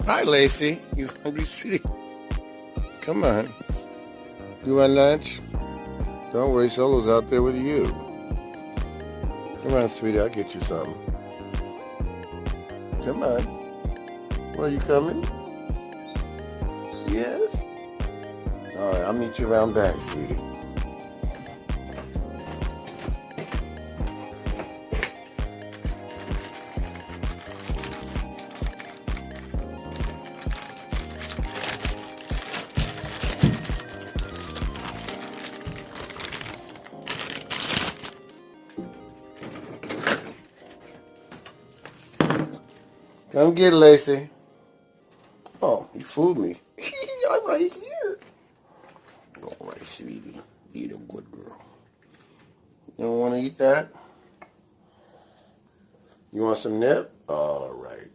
Hi, Lacey. You hungry, sweetie? Come on. You want lunch? Don't worry, Solo's out there with you. Come on, sweetie. I'll get you something. Come on. Where are you coming? Yes? All right, I'll meet you around back, sweetie. Come get it, Lacey. Oh, you fooled me. I'm right here. All right, sweetie. Eat a good girl. You don't want to eat that? You want some nip? All right.